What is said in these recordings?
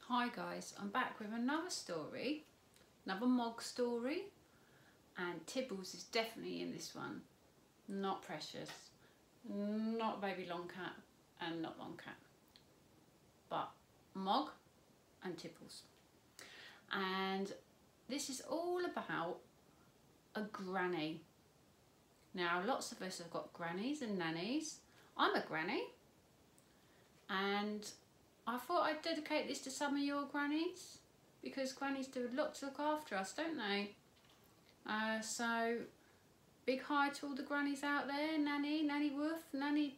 Hi guys, I'm back with another story, another Mog story, and Tibbles is definitely in this one. Not Precious, not Baby Longcat, and not Longcat, but Mog and Tibbles. And this is all about a granny. Now lots of us have got grannies and nannies. I'm a granny, and I thought I'd dedicate this to some of your grannies, because grannies do a lot to look after us, don't they? So big hi to all the grannies out there, Nanny, Nanny Wolf, Nanny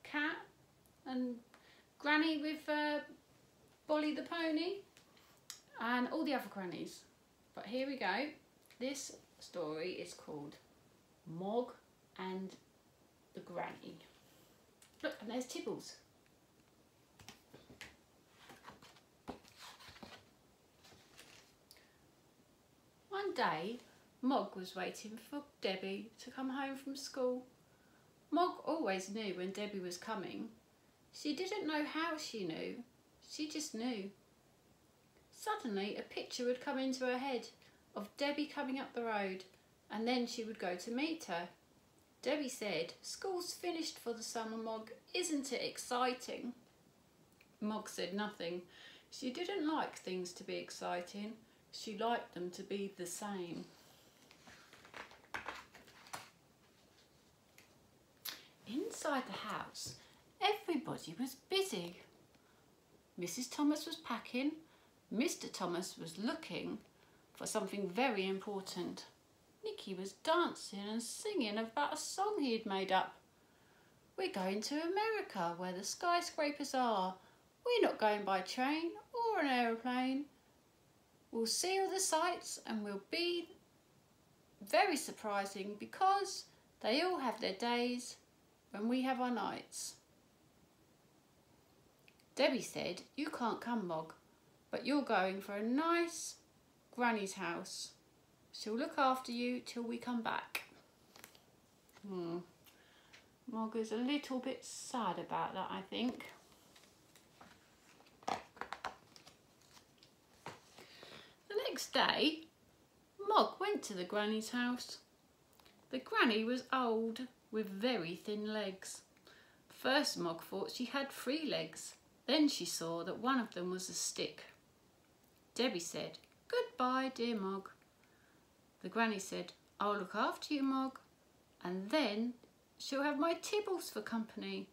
Cat, and Granny with Bolly the pony, and all the other grannies. But here we go. This story is called Mog and the Granny. Look, and there's Tibbles. One day, Mog was waiting for Debbie to come home from school. Mog always knew when Debbie was coming. She didn't know how she knew, she just knew. Suddenly, a picture would come into her head of Debbie coming up the road, and then she would go to meet her. Debbie said, "School's finished for the summer, Mog. Isn't it exciting?" Mog said nothing. She didn't like things to be exciting. She liked them to be the same. Inside the house, everybody was busy. Mrs. Thomas was packing. Mr. Thomas was looking for something very important. Nicky was dancing and singing about a song he had made up. "We're going to America, where the skyscrapers are. We're not going by train or an aeroplane. We'll see all the sights and we'll be very surprising, because they all have their days when we have our nights." Debbie said, "You can't come, Mog, but you're going for a nice granny's house. She'll look after you till we come back." Mog is a little bit sad about that, I think. The next day, Mog went to the granny's house. The granny was old, with very thin legs. First, Mog thought she had 3 legs. Then she saw that one of them was a stick. Debbie said, "Goodbye, dear Mog." The granny said, "I'll look after you, Mog, and then she'll have my Tibbles for company."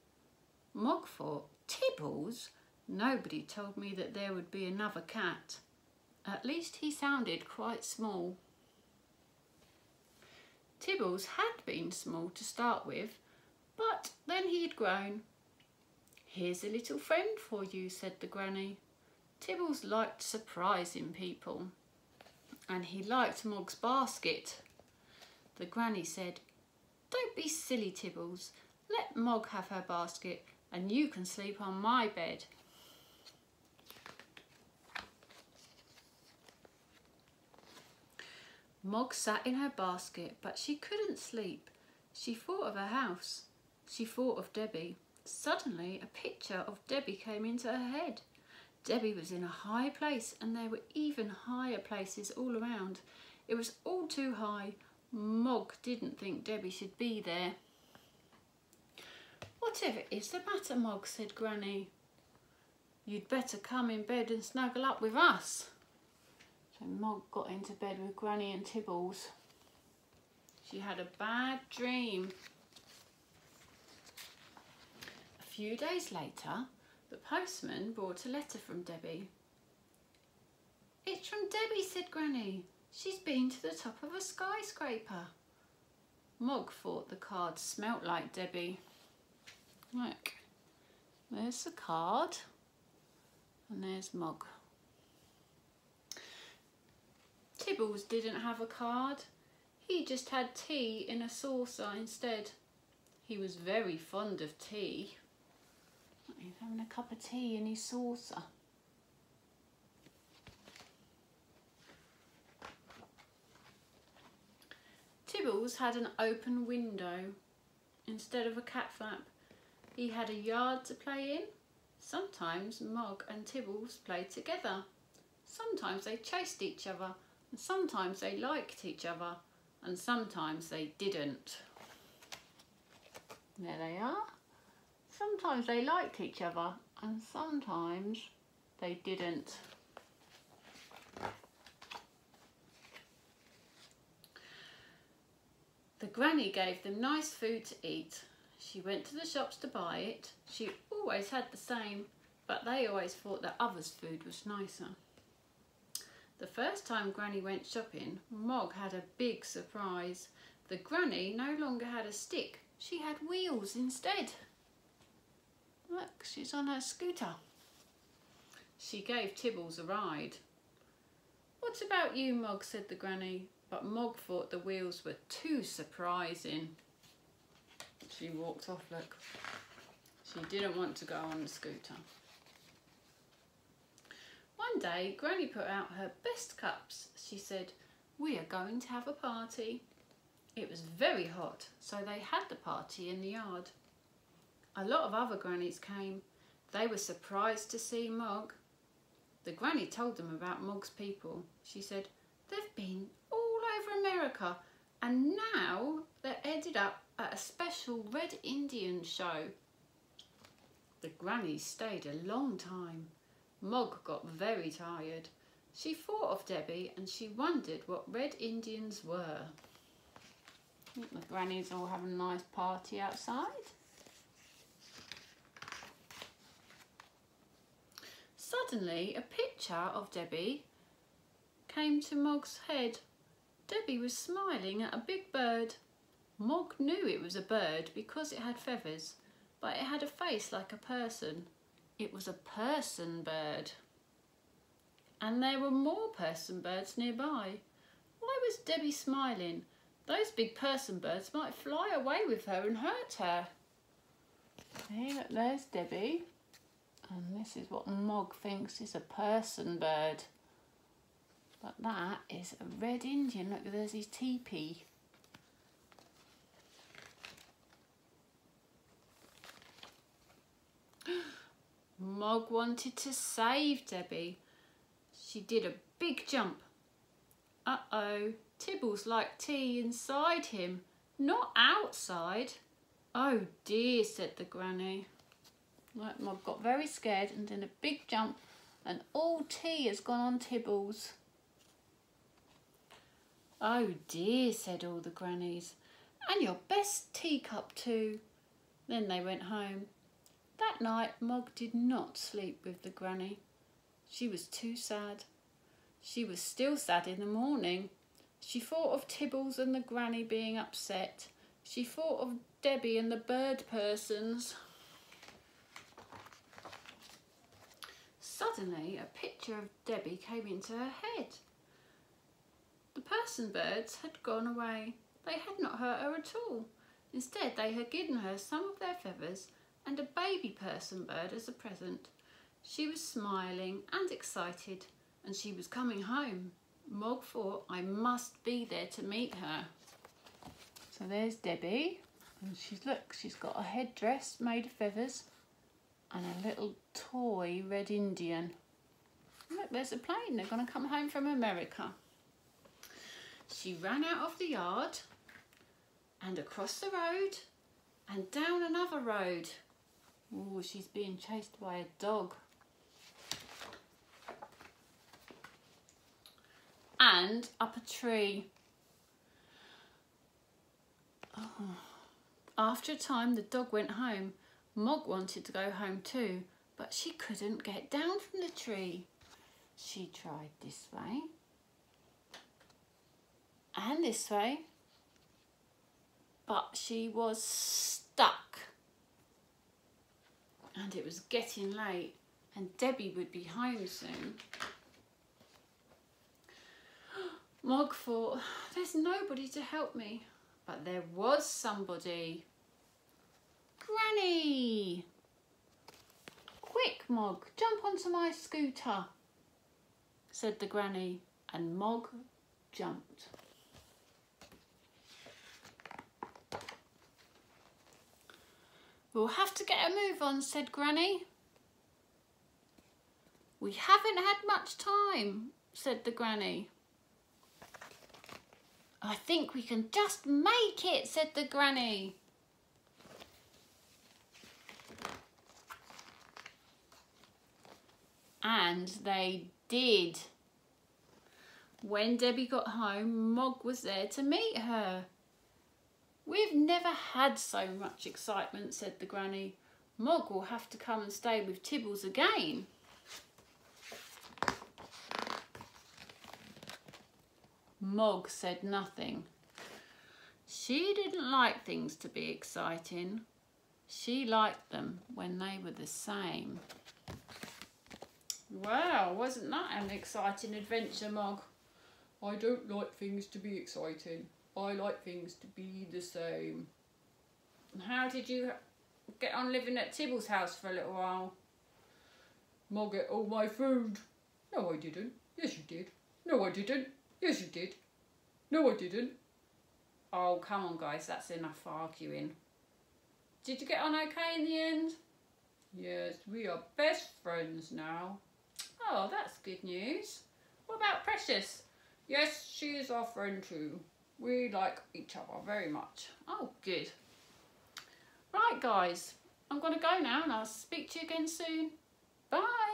Mog thought, "Tibbles? Nobody told me that there would be another cat." At least he sounded quite small. Tibbles had been small to start with, but then he'd grown. "Here's a little friend for you," said the granny. Tibbles liked surprising people, and he liked Mog's basket. The granny said, "Don't be silly, Tibbles. Let Mog have her basket and you can sleep on my bed." Mog sat in her basket, but she couldn't sleep. She thought of her house. She thought of Debbie. Suddenly, a picture of Debbie came into her head. Debbie was in a high place, and there were even higher places all around. It was all too high. Mog didn't think Debbie should be there. "Whatever is the matter, Mog?" said Granny. "You'd better come in bed and snuggle up with us." So Mog got into bed with Granny and Tibbles. She had a bad dream. A few days later, the postman brought a letter from Debbie. "It's from Debbie," said Granny. "She's been to the top of a skyscraper." Mog thought the card smelt like Debbie. Look, there's the card, and there's Mog. Tibbles didn't have a card. He just had tea in a saucer instead. He was very fond of tea. He's having a cup of tea in his saucer. Tibbles had an open window instead of a cat flap. He had a yard to play in, Sometimes Mog and Tibbles played together. Sometimes they chased each other, and sometimes they liked each other, and sometimes they didn't. There they are. Sometimes they liked each other, and sometimes they didn't. The granny gave them nice food to eat. She went to the shops to buy it. She always had the same, but they always thought that others' food was nicer. The first time Granny went shopping, Mog had a big surprise. The granny no longer had a stick, she had wheels instead. Look, she's on her scooter. She gave Tibbles a ride. What about you, Mog, said the granny, but Mog thought the wheels were too surprising. She walked off, look. She didn't want to go on the scooter. One day, Granny put out her best cups. She said, "We are going to have a party." It was very hot, so they had the party in the yard. A lot of other grannies came. They were surprised to see Mog. The granny told them about Mog's people. She said, "They've been all over America, and now they're ended up at a special Red Indian show." The granny stayed a long time. Mog got very tired. She thought of Debbie and she wondered what Red Indians were. The grannies all having a nice party outside. Suddenly, a picture of Debbie came to Mog's head. Debbie was smiling at a big bird. Mog knew it was a bird because it had feathers, but it had a face like a person. It was a person bird. And there were more person birds nearby. Why was Debbie smiling? Those big person birds might fly away with her and hurt her. Hey, look, there's Debbie. And this is what Mog thinks is a person bird. But that is a Red Indian. Look, there's his teepee. Mog wanted to save Debbie. She did a big jump. Uh-oh, Tibbles liked tea inside him, not outside. "Oh dear," said the granny. Like, Mog got very scared and did a big jump, and all tea has gone on Tibbles. "Oh dear," said all the grannies. "And your best teacup too." Then they went home. That night, Mog did not sleep with the granny. She was too sad. She was still sad in the morning. She thought of Tibbles and the granny being upset. She thought of Debbie and the bird persons. Suddenly, a picture of Debbie came into her head. The person birds had gone away. They had not hurt her at all. Instead, they had given her some of their feathers and a baby person bird as a present. She was smiling and excited, and she was coming home. Mog thought, "I must be there to meet her." So there's Debbie, and she's got a headdress made of feathers and a little toy Red Indian. Look, there's a plane. They're going to come home from America. She ran out of the yard and across the road and down another road. Oh, she's being chased by a dog. And up a tree. Oh. After a time, the dog went home. Mog wanted to go home too, but she couldn't get down from the tree. She tried this way and this way, but she was stuck. And it was getting late, and Debbie would be home soon. Mog thought, "There's nobody to help me." But there was somebody. "Granny!" "Quick, Mog, jump onto my scooter," said the granny, and Mog jumped. "We'll have to get a move on," said Granny. We haven't had much time, said the granny. I think we can just make it, said the granny. And they did. When Debbie got home, Mog was there to meet her. We've never had so much excitement, said the granny. Mog will have to come and stay with Tibbles again. Mog said nothing. She didn't like things to be exciting. She liked them when they were the same. Wow, wasn't that an exciting adventure, Mog? I don't like things to be exciting. I like things to be the same. How did you get on living at Tibble's house for a little while? Mog ate all my food. No, I didn't. Yes, you did. No, I didn't. Yes, you did. No, I didn't. Oh, come on, guys. That's enough arguing. Did you get on okay in the end? Yes, we are best friends now. Oh, that's good news. What about Precious? Yes, she is our friend too. We like each other very much. Oh, good. Right, guys. I'm going to go now and I'll speak to you again soon. Bye.